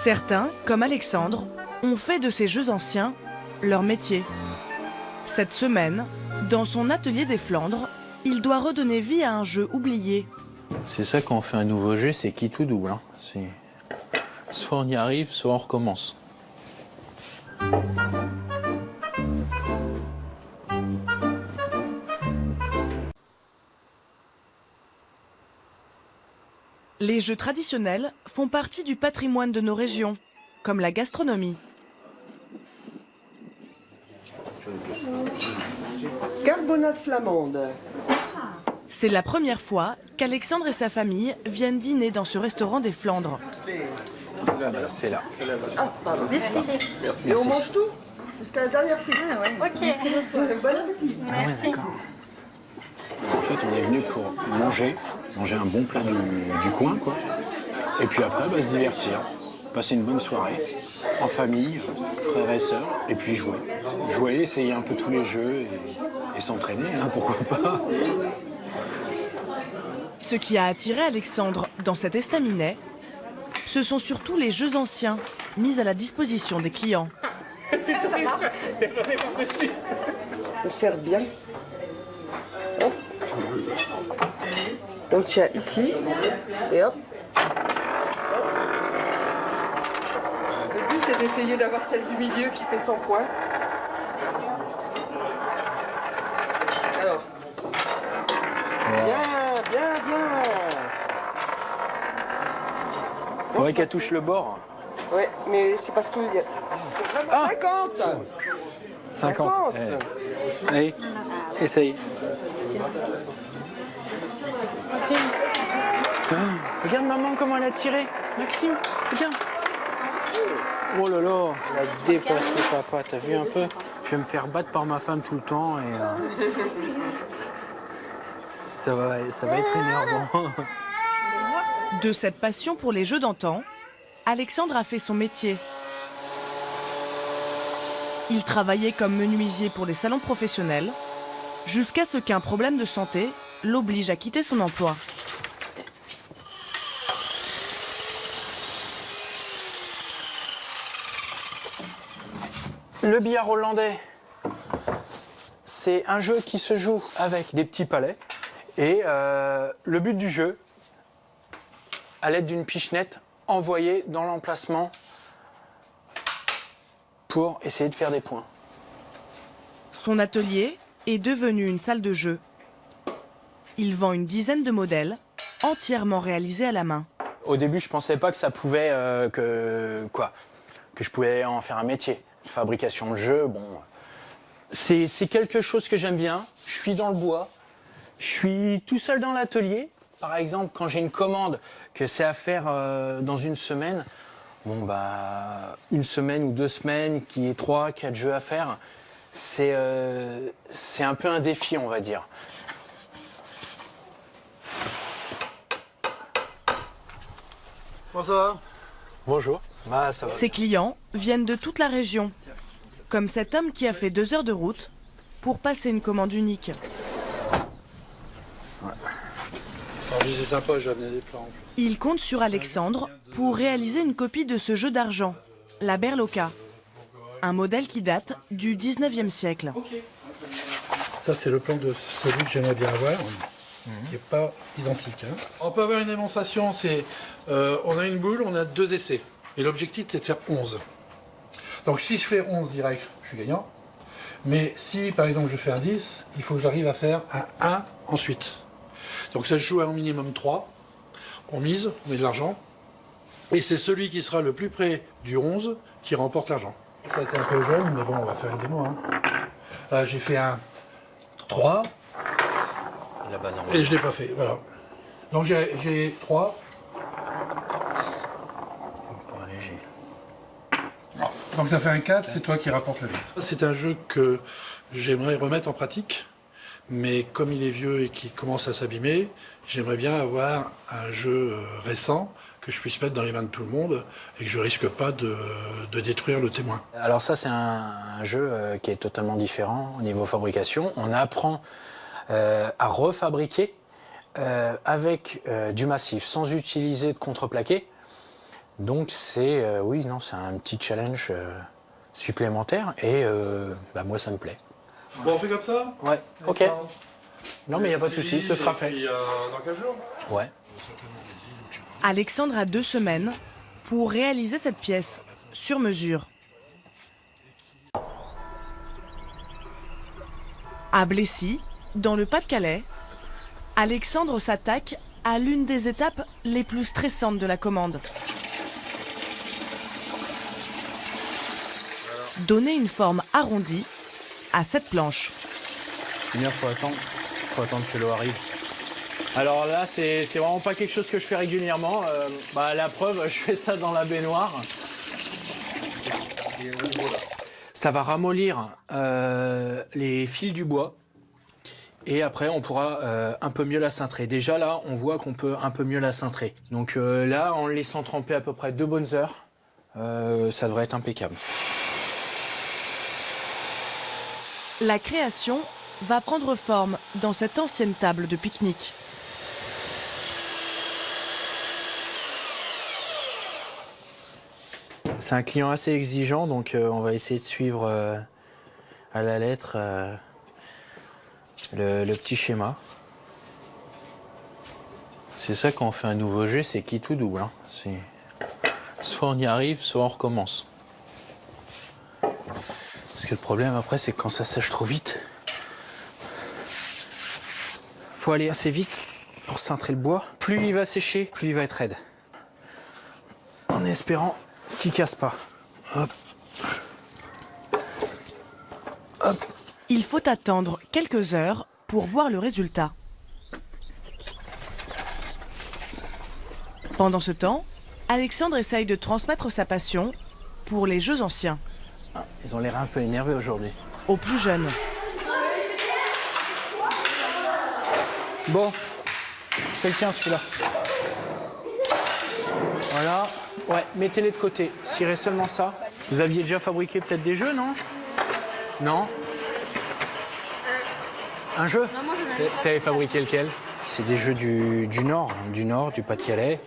Certains, comme Alexandre, ont fait de ces jeux anciens leur métier. Cette semaine, dans son atelier des Flandres, il doit redonner vie à un jeu oublié. C'est ça quand on fait un nouveau jeu, c'est qui tout double. Hein. Soit on y arrive, soit on recommence. Les jeux traditionnels font partie du patrimoine de nos régions, comme la gastronomie. Carbonate flamande. C'est la première fois qu'Alexandre et sa famille viennent dîner dans ce restaurant des Flandres. C'est là. Ah, pardon. Merci. Et on mange tout jusqu'à la dernière frite. Ah ouais. Ok. Merci beaucoup. Bon appétit. Merci. En fait, on est venu pour manger un bon plat du coin, quoi. Et puis après, se divertir, passer une bonne soirée, en famille, frères et sœurs, et puis jouer. Jouer, essayer un peu tous les jeux et s'entraîner, hein, pourquoi pas. Ce qui a attiré Alexandre dans cet estaminet, ce sont surtout les jeux anciens mis à la disposition des clients. On sert bien. Hop. Donc tu as ici, et hop. Le but c'est d'essayer d'avoir celle du milieu qui fait 100 points. Alors. Bien. Faudrait qu'elle touche le bord. Ouais, mais c'est parce que... Il y a... Ah 50. 50. Allez, essaye. Regarde maman comment elle a tiré. Maxime, regarde. Oh là là, elle a dépassé papa, t'as vu un peu? Je vais me faire battre par ma femme tout le temps et ça va être énervant. De cette passion pour les jeux d'antan, Alexandre a fait son métier. Il travaillait comme menuisier pour les salons professionnels, jusqu'à ce qu'un problème de santé l'oblige à quitter son emploi. Le billard hollandais, c'est un jeu qui se joue avec des petits palets. Et le but du jeu, à l'aide d'une pichenette, envoyer dans l'emplacement pour essayer de faire des points. Son atelier est devenu une salle de jeu. Il vend une dizaine de modèles, entièrement réalisés à la main. Au début, je pensais pas que ça pouvait, que je pouvais en faire un métier. De fabrication de jeux, bon, c'est quelque chose que j'aime bien. Je suis dans le bois, je suis tout seul dans l'atelier. Par exemple, quand j'ai une commande que c'est à faire dans une semaine, bon une semaine ou 2 semaines, qui est 3, 4 jeux à faire, c'est un peu un défi, on va dire. Comment ça va? Bonjour. Ça va. Ses clients viennent de toute la région, comme cet homme qui a fait 2 heures de route pour passer une commande unique. C'est sympa, j'ai amené des plans. En plus. Il compte sur Alexandre pour réaliser une copie de ce jeu d'argent, la berloca, un modèle qui date du 19e siècle. Ça, c'est le plan de celui que j'aimerais bien avoir, qui n'est pas identique. Hein. On peut avoir une démonstration, c'est on a une boule, on a 2 essais. Et l'objectif, c'est de faire 11. Donc si je fais 11 direct, je suis gagnant. Mais si, par exemple, je fais un 10, il faut que j'arrive à faire un 1 ensuite. Donc ça se joue à un minimum 3. On mise, on met de l'argent. Et c'est celui qui sera le plus près du 11 qui remporte l'argent. Ça a été un peu jaune, mais bon, on va faire une démo. Hein. J'ai fait un 3. Là-bas, non. Et je ne l'ai pas fait, voilà. Donc j'ai 3. Pas léger. Donc ça fait un 4, c'est toi qui rapportes la mise. C'est un jeu que j'aimerais remettre en pratique, mais comme il est vieux et qu'il commence à s'abîmer, j'aimerais bien avoir un jeu récent que je puisse mettre dans les mains de tout le monde et que je risque pas de détruire le témoin. Alors ça, c'est un jeu qui est totalement différent au niveau fabrication. On apprend à refabriquer avec du massif, sans utiliser de contreplaqué. Donc c'est oui, non, c'est un petit challenge supplémentaire et moi ça me plaît. Bon, on fait comme ça? Ouais, ok. Non mais il n'y a pas de souci, ce sera fait. Dans 15 jours? Ouais. Alexandre a 2 semaines pour réaliser cette pièce sur mesure. À Blessy, dans le Pas-de-Calais, Alexandre s'attaque à l'une des étapes les plus stressantes de la commande. Donner une forme arrondie à cette planche. C'est bien, faut attendre que l'eau arrive. Alors là, c'est vraiment pas quelque chose que je fais régulièrement. La preuve, je fais ça dans la baignoire. Ça va ramollir les fils du bois. Et après, on pourra un peu mieux la cintrer. Déjà là, on voit qu'on peut un peu mieux la cintrer. Donc là, en le laissant tremper à peu près 2 bonnes heures, ça devrait être impeccable. La création va prendre forme dans cette ancienne table de pique-nique. C'est un client assez exigeant, donc on va essayer de suivre à la lettre le petit schéma. C'est ça quand on fait un nouveau jet, c'est quitte ou double. Hein. Soit on y arrive, soit on recommence. Parce que le problème après, c'est que quand ça sèche trop vite, faut aller assez vite pour cintrer le bois. Plus il va sécher, plus il va être raide. En espérant qu'il casse pas. Hop. Hop. Il faut attendre quelques heures pour voir le résultat. Pendant ce temps, Alexandre essaye de transmettre sa passion pour les jeux anciens Ils ont l'air un peu énervés aujourd'hui. aux plus jeunes. Bon, c'est le tien celui-là. Voilà. Ouais, mettez-les de côté. Cirez seulement ça. Vous aviez déjà fabriqué peut-être des jeux, non? Non? Un jeu? Non, moi j'en avais pas. T'avais fabriqué lequel? C'est des jeux du Nord, du Pas-de-Calais.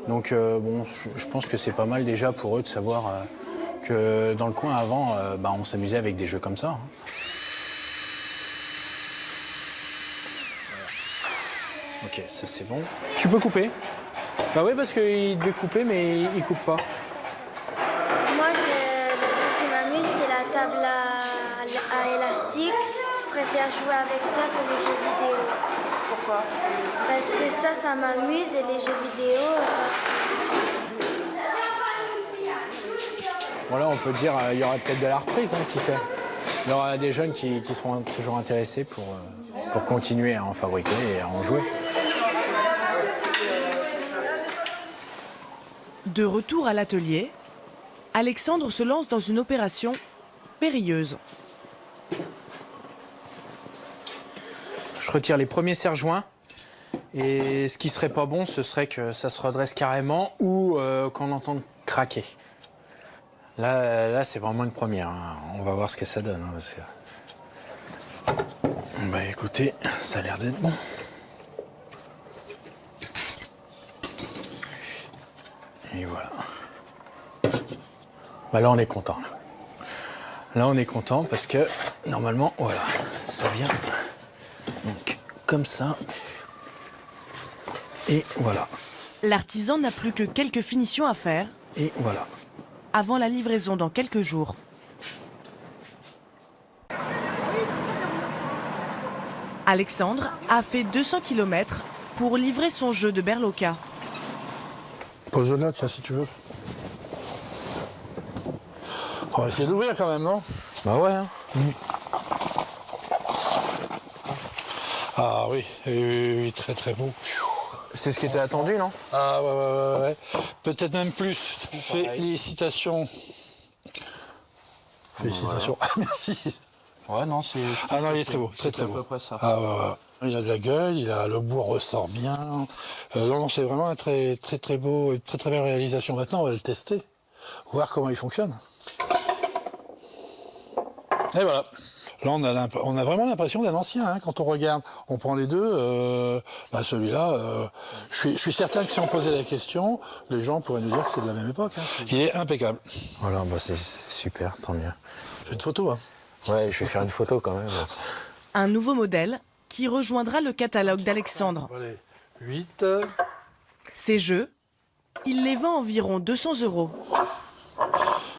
Donc bon, je pense que c'est pas mal déjà pour eux de savoir que dans le coin avant, on s'amusait avec des jeux comme ça. Hein. Ok, ça c'est bon. Tu peux couper? Bah oui, parce qu'il devait couper, mais il coupe pas. Moi, le truc qui m'amuse, c'est la table à élastique. Je préfère jouer avec ça que les jeux vidéo. Pourquoi? Parce que ça m'amuse et les jeux vidéo... Voilà, on peut dire il y aura peut-être de la reprise, hein, qui sait. Il y aura des jeunes qui seront toujours intéressés pour continuer à en fabriquer et à en jouer. De retour à l'atelier, Alexandre se lance dans une opération périlleuse. Je retire les premiers serre-joints. Et ce qui serait pas bon, ce serait que ça se redresse carrément ou qu'on entende craquer. Là c'est vraiment une première. Hein. On va voir ce que ça donne. Hein, parce que... Bah écoutez, ça a l'air d'être bon. Et voilà. Bah là on est content. Là on est content parce que normalement, voilà, ça vient donc comme ça. Et voilà. L'artisan n'a plus que quelques finitions à faire Et voilà. avant la livraison dans quelques jours. Alexandre a fait 200 km pour livrer son jeu de berloca. Pose-le là, tiens, si tu veux. On va essayer d'ouvrir quand même, non? Bah ouais. Hein. Ah oui, oui, très très beau. C'est ce qui était attendu, non? Ah ouais. Peut-être même plus. Félicitations. Félicitations. Ah, merci. Ouais, non, c'est... Ah non, il est très beau, très à beau. peu près ça. Ah ouais. Il a de la gueule, le bois ressort bien. Non, c'est vraiment un très beau, une très belle réalisation. Maintenant, on va le tester, voir comment il fonctionne. Et voilà. Là, on a vraiment l'impression d'un ancien hein, quand on regarde. On prend les deux. Celui-là, je suis certain que si on posait la question, les gens pourraient nous dire que c'est de la même époque. Hein. Il est impeccable. Voilà, c'est super, tant mieux. Fais une photo. Hein. Ouais, je vais faire une photo quand même. Un nouveau modèle qui rejoindra le catalogue d'Alexandre. Allez, 8. Ces jeux, il les vend environ 200 €.